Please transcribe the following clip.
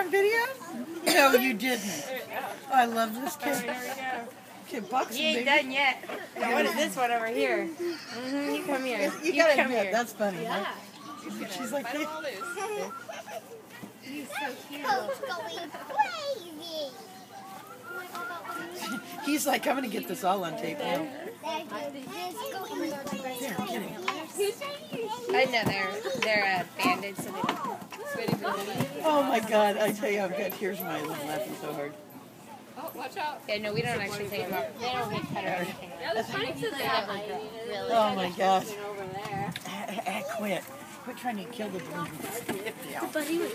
on video? No, you didn't. Oh, I love this kid. Okay, box You ain't done yet. Now, what is this one over here? You come here. You gotta admit, that's funny. Yeah. Right? She's like, he's so cute. Going crazy. He's like, I'm gonna get this all on tape now. I know they're banded, so they don't. Oh my God! I tell you, I've got tears in my eyes. I'm laughing so hard. Oh, watch out. Yeah, no, we don't actually take them off. They don't get cut or anything. Yeah, the Ponies is really. Oh my gosh! Quit! Quit trying to kill the balloons.